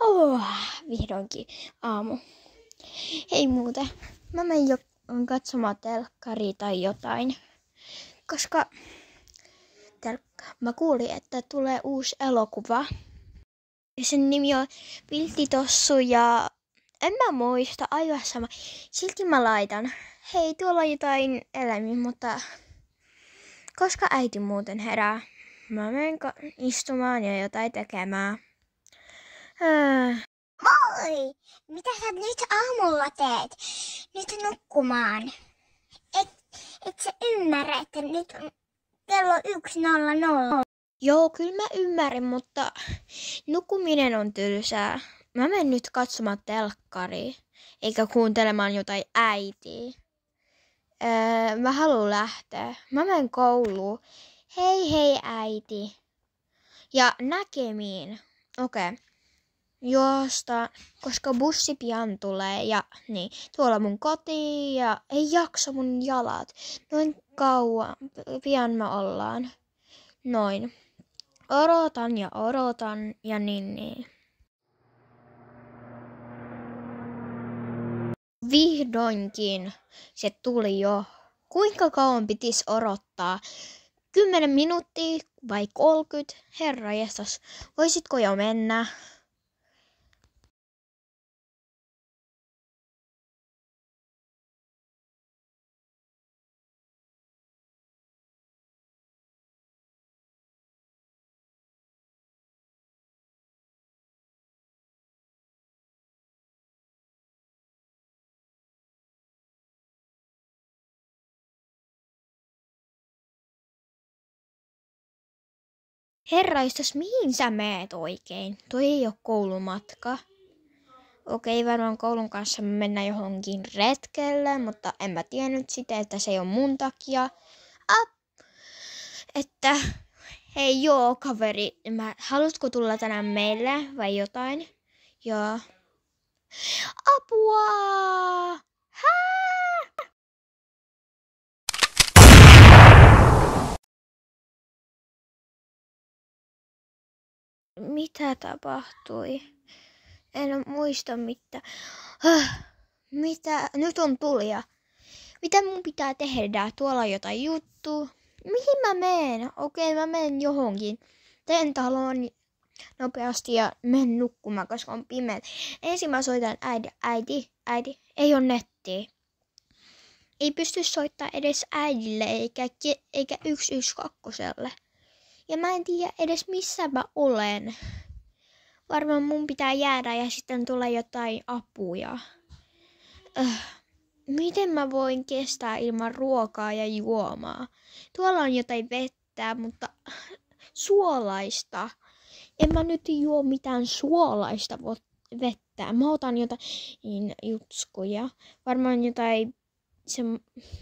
Oh, vihdoinkin aamu. Hei muuten, mä menen jo katsomaan telkkaria tai jotain, koska mä kuulin, että tulee uusi elokuva. Ja sen nimi on Vilttitossu ja en mä muista, aivan sama. Silti mä laitan. Hei, tuolla on jotain eläimiä, mutta koska äiti muuten herää, mä menen istumaan ja jotain tekemään. Moi! Mitä sä nyt aamulla teet? Nyt nukkumaan. Et sä ymmärrä, että nyt on kello 1:00. Joo, kyllä mä ymmärrän, mutta nukkuminen on tylsää. Mä menen nyt katsomaan telkkaria, eikä kuuntelemaan jotain äitiä. Mä haluan lähteä. Mä menen kouluun. Hei äiti. Ja näkemiin. Okei. Juosta, koska bussi pian tulee ja niin, tuolla mun koti ja ei jaksa mun jalat. Noin kauan, pian me ollaan. Noin. Odotan ja niin. Vihdoinkin se tuli jo. Kuinka kauan pitis odottaa? 10 minuuttia vai 30? Herranjestas, voisitko jo mennä? Herraistas, mihin sä meet oikein? Toi ei oo koulumatka. Okei, varmaan koulun kanssa me mennään johonkin retkelle, mutta en mä tiennyt sitä, että se ei ole mun takia. Että, hei joo kaveri, haluatko tulla tänään meille vai jotain? Joo. Apua! Mitä tapahtui? En muista mitä. Mitä? Nyt on tulia. Mitä mun pitää tehdä? Tuolla on jotain juttua. Mihin mä menen? Okei, mä menen johonkin. Teen talon nopeasti ja menen nukkumaan, koska on pimeä. Ensin mä soitan äiti, ei ole nettiä. Ei pysty soittaa edes äidille eikä 112. Ja mä en tiedä edes missä mä olen. Varmaan mun pitää jäädä ja sitten tulee jotain apuja. Miten mä voin kestää ilman ruokaa ja juomaa? Tuolla on jotain vettä, mutta suolaista. En mä nyt juo mitään suolaista vettä. Mä otan jotain jutskuja. Varmaan jotain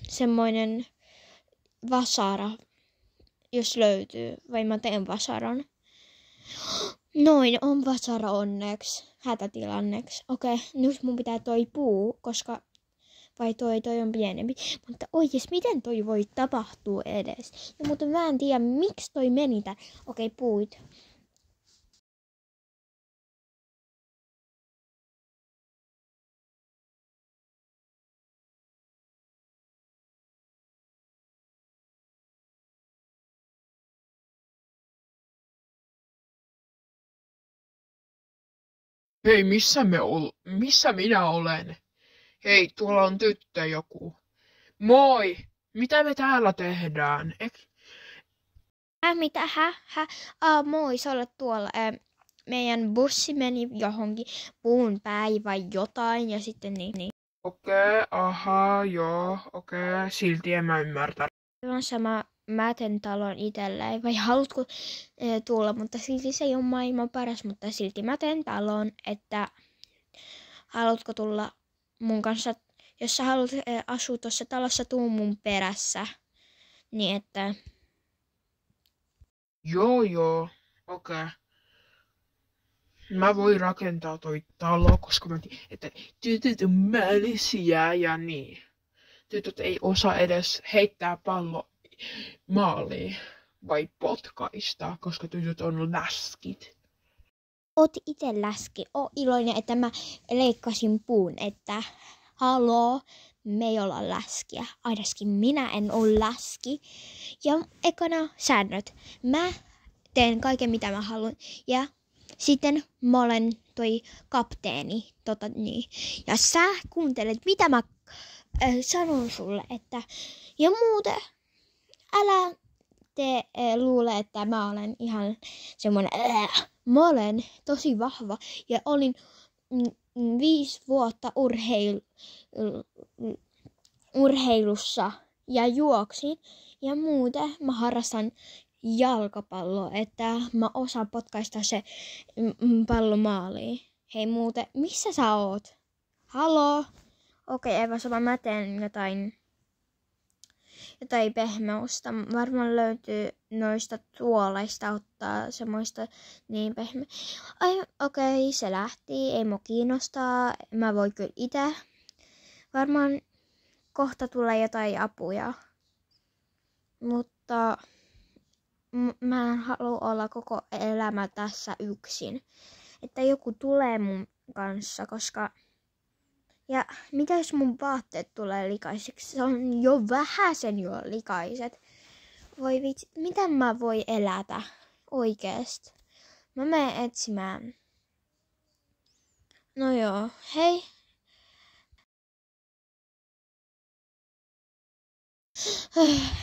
semmoinen vasara, jos löytyy. Vai mä teen vasaran. Noin, on vasara onneksi. Hätätilanneksi. Okei, nyt mun pitää toi puu, koska vai toi on pienempi. Mutta oikees, miten toi voi tapahtua edes? Ja mutta mä en tiedä, miksi toi meni tän. Okei, puut. Hei, missä minä olen? Hei, tuolla on tyttö joku. Moi! Mitä me täällä tehdään? Mitä? Moi, sä olet tuolla. Meidän bussi meni johonkin puun päivä jotain ja sitten niin. Okei, okei. Silti en mä ymmärtä. On sama, mä teen talon itselleen. Vai haluatko tulla, mutta silti se ei ole maailman paras, mutta silti mä teen talon, että haluatko tulla mun kanssa, jos sä haluat asua tuossa talossa, tuu mun perässä. Niin että... Joo, okei. Mä voin rakentaa toi talo, koska mä tiedän, että tytöt on mälisiä ja niin. Tytöt ei osaa edes heittää pallo maaliin vai potkaista, koska tytöt on läskit. oot itse läski. Oo iloinen, että mä leikkasin puun, että haloo, me ei olla läskiä. Ainakin minä en ole läski. Ja ekana säännöt. Mä teen kaiken mitä mä haluan. Ja sitten mä olen toi kapteeni. Niin. Ja sä kuuntelet mitä mä sanon sulle. Että, ja muuten älä luule, että mä olen ihan semmonen. Mä olen tosi vahva ja olin 5 vuotta urheilussa ja juoksin. Ja muuten mä harrastan jalkapalloa, että mä osaan potkaista se pallo maaliin. Hei muuten, missä sä oot? Haloo? Okei, Eva, sama mä teen jotain pehmeusta. Varmaan löytyy noista tuoleista ottaa semmoista niin pehmeä. Ai, okei, se lähti. Ei mua kiinnostaa. Mä voin kyllä itse. Varmaan kohta tulee jotain apuja. Mutta mä en halua olla koko elämä tässä yksin. Että joku tulee mun kanssa, koska... Ja mitä jos mun vaatteet tulee likaisiksi? Se on jo vähäsen jo likaiset. Voi vitsi, miten mä voi elätä oikeesti? Mä menen etsimään. No joo, hei.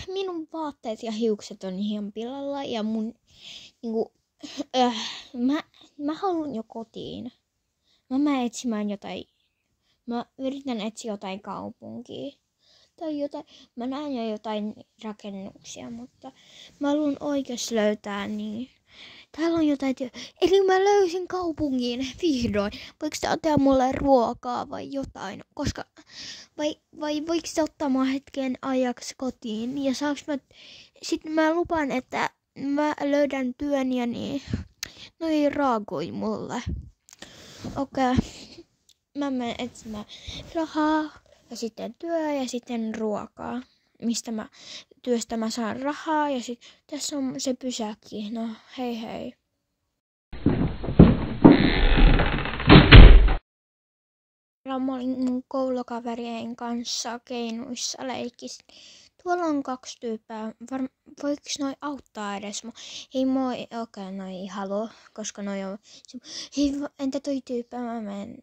Minun vaatteet ja hiukset on ihan pilalla ja mun niinku, mä haluan jo kotiin. Mä menen etsimään jotain. Mä yritän etsiä jotain kaupunkia. Tai jotain. Mä näen jo jotain rakennuksia, mutta mä haluan oikeasti löytää niin. Täällä on jotain. Eli mä löysin kaupungin vihdoin. Voiko te ottaa mulle ruokaa vai jotain? Koska vai voiko te ottaa mua hetken ajaksi kotiin? Ja saaks mä... Sitten mä lupaan, että mä löydän työn ja niin. No ei raagoi mulle. Okei. Mä menen etsimään rahaa ja sitten työ ja sitten ruokaa. Työstä mä saan rahaa ja sitten tässä on se pysäkki. No hei hei. Mä olin mun koulukaverien kanssa keinuissa leikissä. Tuolla on 2 tyyppää. Voiko noi auttaa edes? Hei moi. Okei, noi ei halua, koska noi on... Hei, entä toi tyyppä? Mä menen...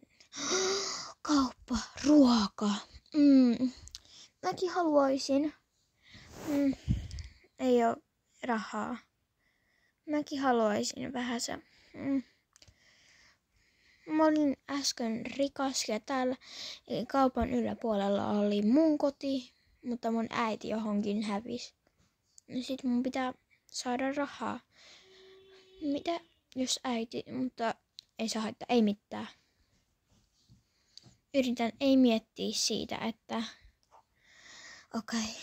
Kauppa, ruoka. Mäkin haluaisin. Ei oo rahaa. Mäkin haluaisin vähäsen. Mä olin äsken rikas ja täällä kaupan yläpuolella oli mun koti, mutta mun äiti johonkin hävisi. Sit mun pitää saada rahaa. Mitä jos äiti, mutta ei saa haittaa, ei mitään. Yritän ei miettiä siitä, että okei,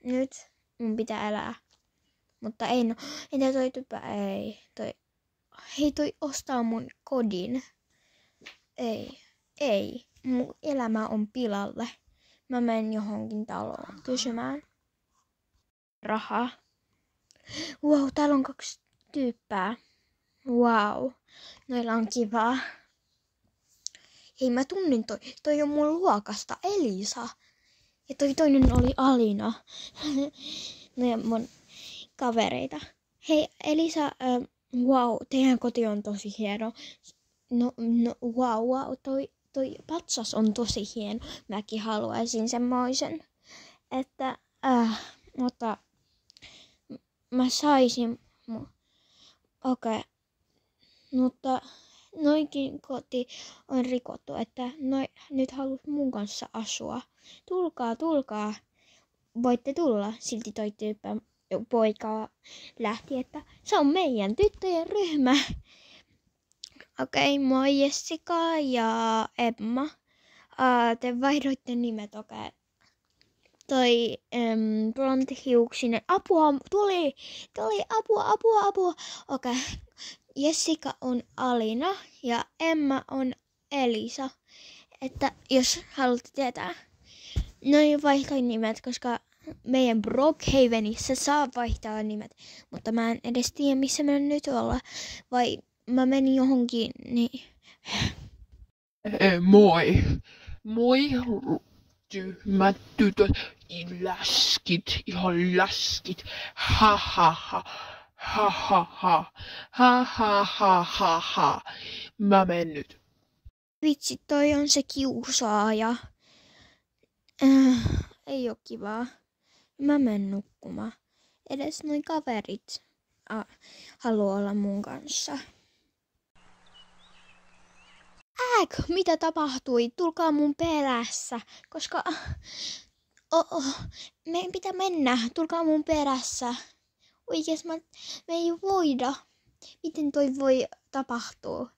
nyt mun pitää elää. Mutta ei no, entä toi typä, ei. Toi ostaa mun kodin. Ei. Mun elämä on pilalle. Mä menen johonkin taloon kysymään rahaa. Wow, täällä on 2 tyyppää. Wow, noilla on kivaa. Hei, mä tunnin toi on mun luokasta, Elisa. Ja toi toinen oli Alina. No ja mun kavereita. Hei, Elisa, wow, teidän koti on tosi hieno. No, wow, toi patsas on tosi hieno. Mäkin haluaisin semmoisen. Että, mutta mä saisin, okei. Mutta noikin koti on rikottu, että nyt haluat mun kanssa asua. Tulkaa. Voitte tulla. Silti toi tyyppä poika lähti, että se on meidän tyttöjen ryhmä. Okei, moi Jessica ja Emma. Te vaihdoitte nimet, okei. Toi blondihiuksinen. Apua, tuli apua. Okei. Jessica on Alina ja Emma on Elisa. Että jos haluatte tietää. Noin vaihtoin nimet, koska meidän Brookhavenissa saa vaihtaa nimet. Mutta mä en edes tiedä, missä me nyt ollaan. Vai mä menin johonkin, niin... Moi. Moi, tyhmät tytöt. Läskit, ihan läskit. Ha ha ha. Ha ha ha. Ha ha ha ha ha. Mä menen nyt. Vitsi, toi on se kiusaaja. Ei oo kivaa. Mä menen nukkumaan. Edes noi kaverit haluaa olla mun kanssa. Mitä tapahtui? Tulkaa mun perässä, koska... meidän pitää mennä. Tulkaa mun perässä. Oikees me ei voida. Miten toi voi tapahtua?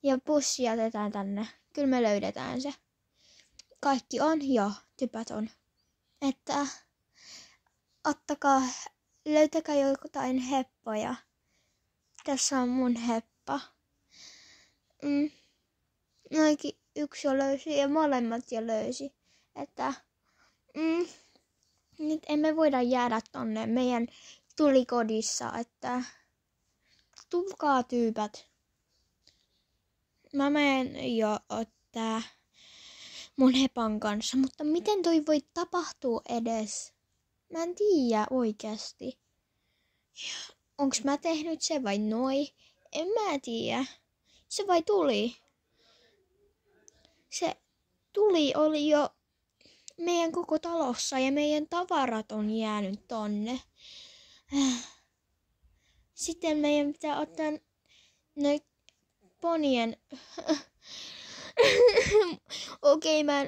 Ja bussi jätetään tänne. Kyllä me löydetään se. Kaikki on jo. Typät on. Että... löytäkää jotain heppoja. Tässä on mun heppa. Noikin yksi jo löysi ja molemmat jo löysi. Että nyt emme voida jäädä tonne meidän tulikodissa, että tulkaa tyypät. Mä menen jo ottaa mun hepan kanssa, mutta miten toi voi tapahtua edes? Mä en tiedä oikeasti. Onks mä tehnyt se vai noi? En mä tiedä. Se vai tuli? Se tuli oli jo meidän koko talossa ja meidän tavarat on jäänyt tonne. Sitten meidän pitää ottaa noi ponien... Okei, mä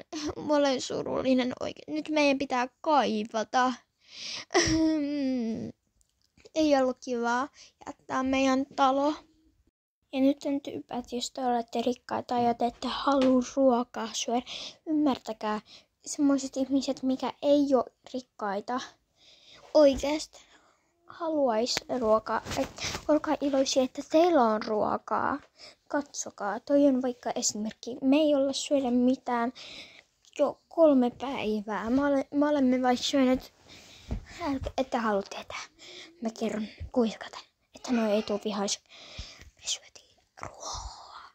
olen surullinen oikein. Nyt meidän pitää kaivata. Ei ollut kivaa jättää meidän talo. Ja nyt on tyypät, jos te olette rikkaita ja te ette halua ruokaa syödä. Ymmärtäkää, semmoiset ihmiset, mikä ei ole rikkaita, oikeasti haluaisi ruokaa. Olkaa iloisia, että teillä on ruokaa. Katsokaa, toi on vaikka esimerkki. Me ei olla syödä mitään jo 3 päivää. Me olemme vain syöneet, että halua tietää. Mä kerron kuiskaten, että noi ei tule vihaisia. Me syötiin ruoaa.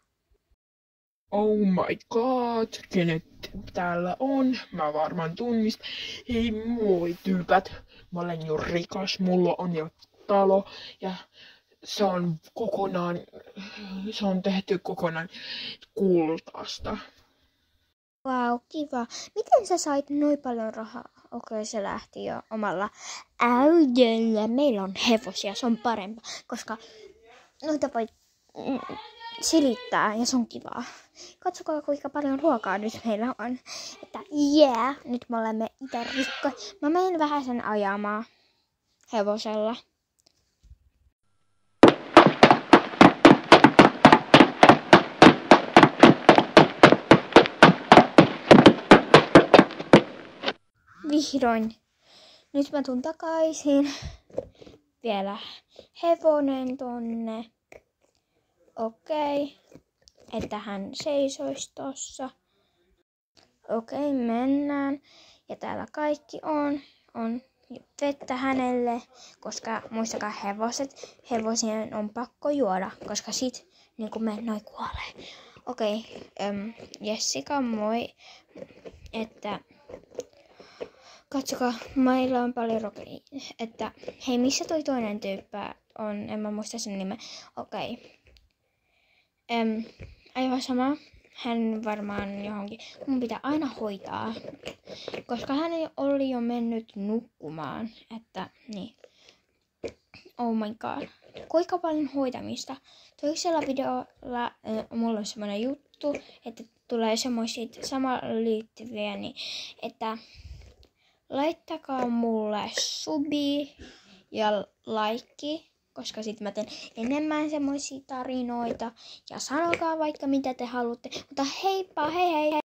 Oh my god, kenet täällä on? Mä varmaan tunnistan. Hei moi tyypät. Mä olen jo rikas, mulla on jo talo ja se on tehty kokonaan kultaasta. Vau, kiva. Miten sä sait noin paljon rahaa? Okei, se lähti jo omalla autolla. Meillä on hevosia, se on parempaa, koska noita voi silittää ja se on kivaa. Katsokaa kuinka paljon ruokaa nyt meillä on. Että nyt me olemme itse rikkoja. Mä menen vähän sen ajamaan hevosella. Vihdoin. Nyt mä tuun takaisin. Vielä hevonen tonne. Okei. Että hän seisoisi tossa. Okei, mennään. Ja täällä kaikki on vettä hänelle, koska muistakaa hevosien on pakko juoda, koska sit niin kun me noin kuolee. Okei, Jessica, moi. Että katsokaa, meillä on paljon rokelia. Että hei, missä toi toinen tyyppä on? En mä muista sen nimen. Okei. Aivan sama. Hän varmaan johonkin. Mun pitää aina hoitaa. Koska hän oli jo mennyt nukkumaan. Että niin. Oh my god. Kuinka paljon hoitamista. Toisella videolla mulla on semmonen juttu, että tulee semmoisia samaan liittyviä, niin että laittakaa mulle subi ja like, koska sit mä teen enemmän semmoisia tarinoita. Ja sanokaa vaikka mitä te haluatte. Mutta heippa, hei hei!